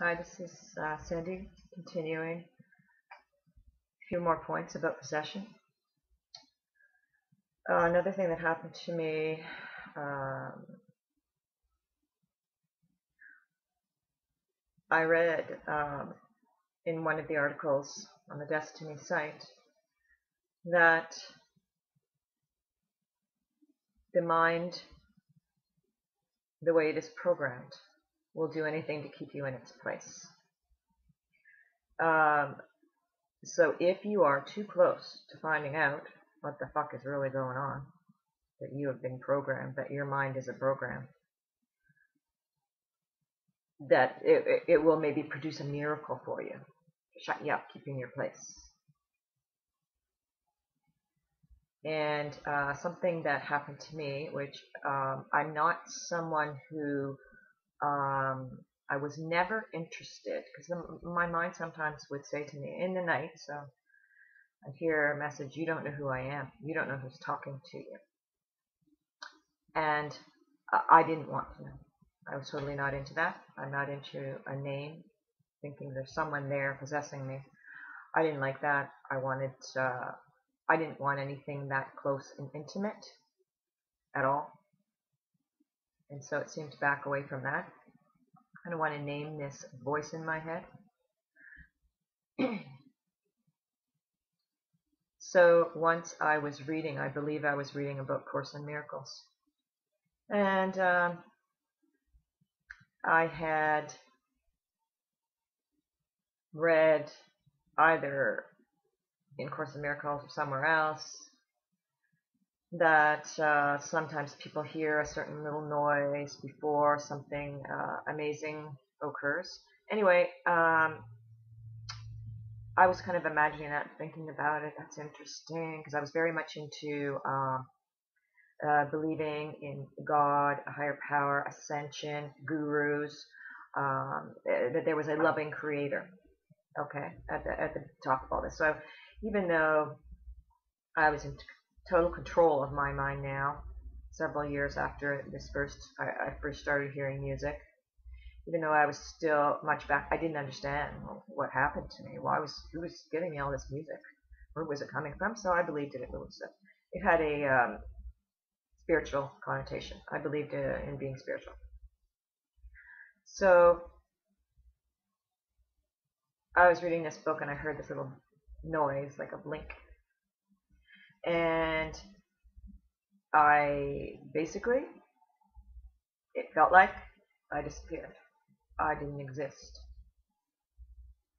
Hi, this is Cindy, continuing a few more points about possession. Another thing that happened to me, um, I read in one of the articles on the Destiny site that the mind, the way it is programmed, will do anything to keep you in its place. Um, so if you are too close to finding out what the fuck is really going on, that you have been programmed, that your mind is a program, that it will maybe produce a miracle for you, shut you up, keep you in your place. And something that happened to me, which I'm not someone who I was never interested, because my mind sometimes would say to me in the night, so I'd hear a message, you don't know who I am, you don't know who's talking to you. And I didn't want to know. I was totally not into that. I'm not into a name, thinking there's someone there possessing me. I didn't like that. I didn't want anything that close and intimate at all. And so it seemed to back away from that. I don't want to name this voice in my head. So once I was reading, I believe I was reading about Course in Miracles. And I had read either in Course in Miracles or somewhere else that sometimes people hear a certain little noise before something amazing occurs. Anyway, I was kind of imagining that, thinking about it. That's interesting, because I was very much into believing in God, a higher power, ascension, gurus, that there was a loving creator. Okay, at the top of all this. So even though I was in total control of my mind now, several years after I first started hearing music, even though I was still much back, I didn't understand what happened to me. Who was giving me all this music? Where was it coming from? So I believed it had a spiritual connotation. I believed in being spiritual. So I was reading this book and I heard this little noise, like a blink, and I basically, it felt like I disappeared. I didn't exist.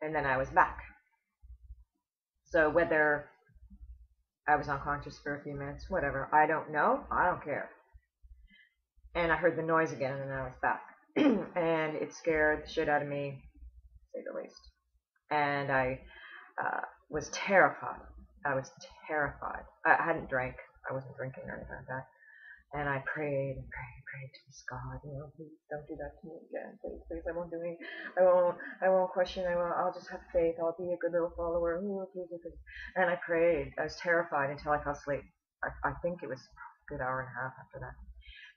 And then I was back. So whether I was unconscious for a few minutes, whatever, I don't know. I don't care. And I heard the noise again, and then I was back. And it scared the shit out of me, to say the least. And I was terrified. I was terrified. I hadn't drank. I wasn't drinking or anything like that. And I prayed and prayed and prayed to this God, please don't do that to me again. Please, please, I won't do it. I won't question. I'll just have faith. I'll be a good little follower. Ooh, please, please. And I prayed. I was terrified until I fell asleep. I think it was a good hour and a half after that.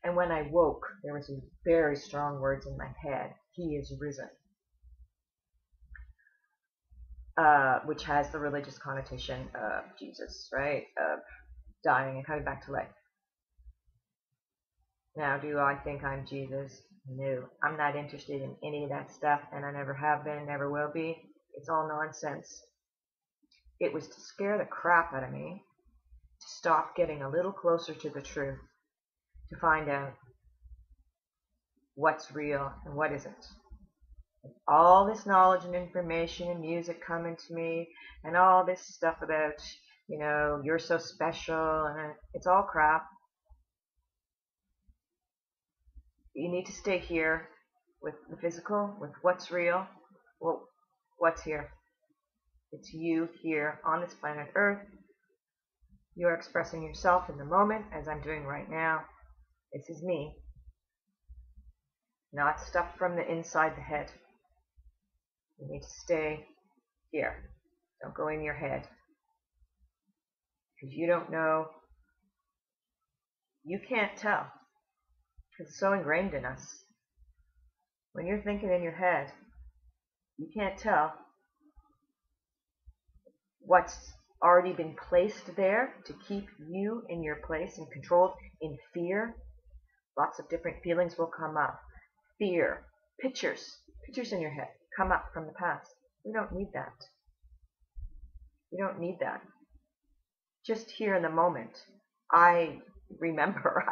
And when I woke, there was these very strong words in my head. He is risen. Which has the religious connotation of Jesus, right? Of dying and coming back to life. Now, do I think I'm Jesus? No. I'm not interested in any of that stuff, and I never have been, never will be. It's all nonsense. It was to scare the crap out of me, to stop getting a little closer to the truth, to find out what's real and what isn't. All this knowledge and information and music coming to me, and all this stuff about, you're so special, and it's all crap. You need to stay here with the physical, with what's real, what's here. It's you here on this planet Earth. You are expressing yourself in the moment, as I'm doing right now. This is me, not stuff from the inside the head. You need to stay here. Don't go in your head. Because you don't know. You can't tell. Because it's so ingrained in us. When you're thinking in your head, You can't tell what's already been placed there to keep you in your place and controlled in fear. Lots of different feelings will come up. Fear, pictures in your head come up from the past. We don't need that. We don't need that. Just here in the moment, I remember,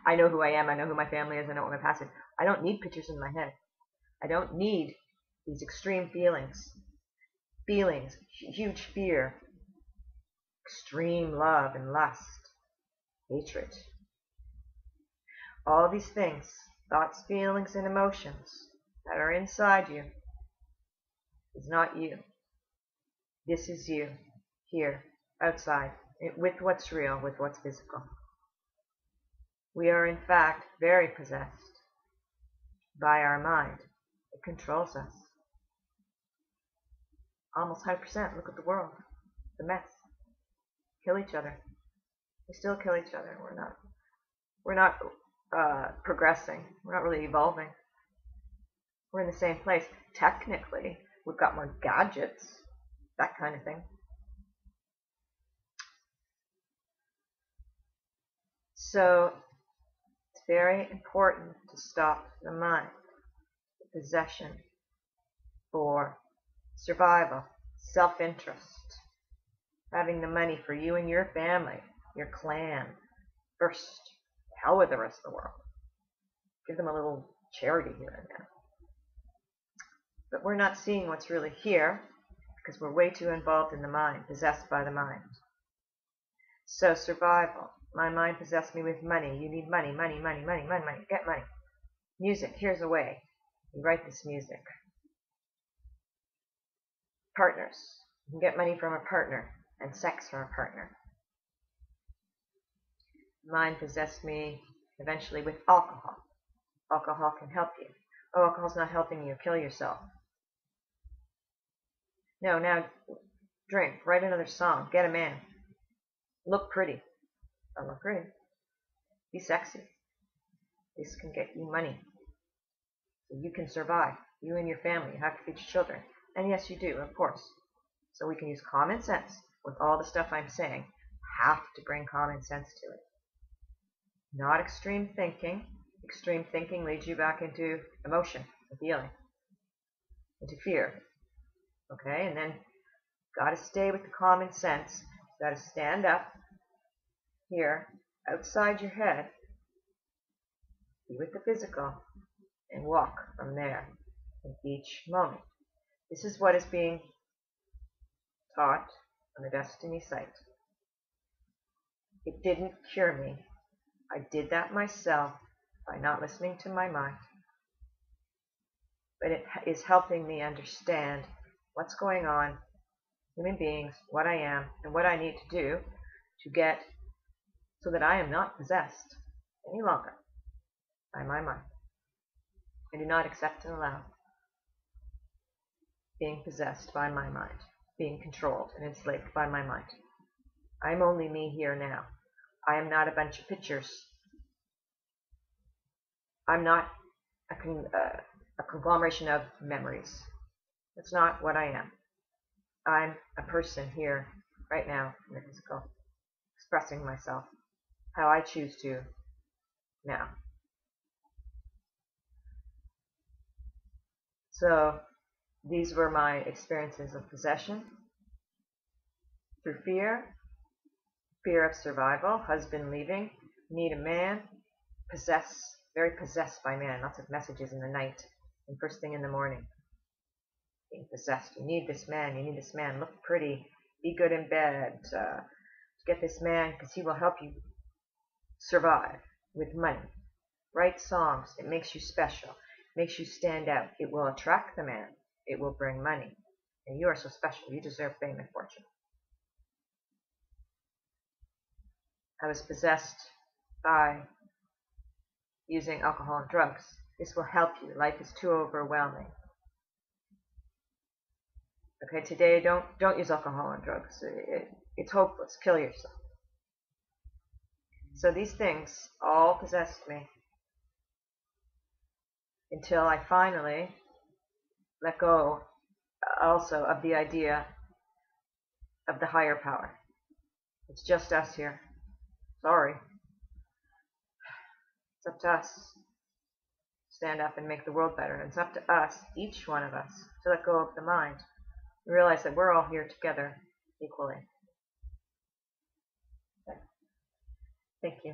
I know who I am, I know who my family is, I know what my past is. I don't need pictures in my head. I don't need these extreme feelings. Feelings, huge fear, extreme love and lust, hatred. All these things, thoughts, feelings, and emotions that are inside you is not you. This is you, here, outside, with what's real, with what's physical. We are in fact very possessed by our mind. It controls us. Almost 100%. Look at the world. The mess. Kill each other. We still kill each other. We're not progressing. We're not really evolving. We're in the same place. Technically, we've got more gadgets, that kind of thing. So it's very important to stop the mind, the possession for survival, self-interest, having the money for you and your family, your clan, first. Hell with the rest of the world. Give them a little charity here and there. But we're not seeing what's really here because we're way too involved in the mind, possessed by the mind. So survival. My mind possessed me with money. You need money, money, money, money, money, money. Get money. Music. Here's a way. You write this music. Partners. You can get money from a partner and sex from a partner. Mind possessed me eventually with alcohol. Alcohol can help you. Oh, alcohol's not helping you. Kill yourself. No, now drink. Write another song. Get a man. Look pretty. Don't look pretty. Be sexy. This can get you money. So you can survive. You and your family. You have to feed your children. And yes, you do, of course. So we can use common sense with all the stuff I'm saying. Have to bring common sense to it. Not extreme thinking. Extreme thinking leads you back into emotion, feeling, into fear. Okay, and then got to stay with the common sense. Got to stand up here, outside your head, be with the physical, and walk from there in each moment. This is what is being taught on the Destiny site. It didn't cure me. I did that myself by not listening to my mind. But it is helping me understand what's going on, human beings, what I am, and what I need to do to get so that I am not possessed any longer by my mind. I do not accept and allow being possessed by my mind, being controlled and enslaved by my mind. I'm only me here now. I am not a bunch of pictures. I'm not a conglomeration of memories. That's not what I am. I'm a person here, right now, in the physical, expressing myself how I choose to now. So these were my experiences of possession through fear, fear of survival, husband leaving, need a man, very possessed by man, lots of messages in the night and first thing in the morning. Being possessed, you need this man, look pretty, be good in bed, get this man because he will help you survive with money. Write songs, it makes you special, makes you stand out, it will attract the man, it will bring money, and you are so special, you deserve fame and fortune. I was possessed by using alcohol and drugs. This will help you. Life is too overwhelming. Okay, today don't use alcohol and drugs. It's hopeless. Kill yourself. So these things all possessed me until I finally let go also of the idea of the higher power. It's just us here. Sorry. It's up to us to stand up and make the world better. It's up to us, each one of us, to let go of the mind and realize that we're all here together equally. Thank you.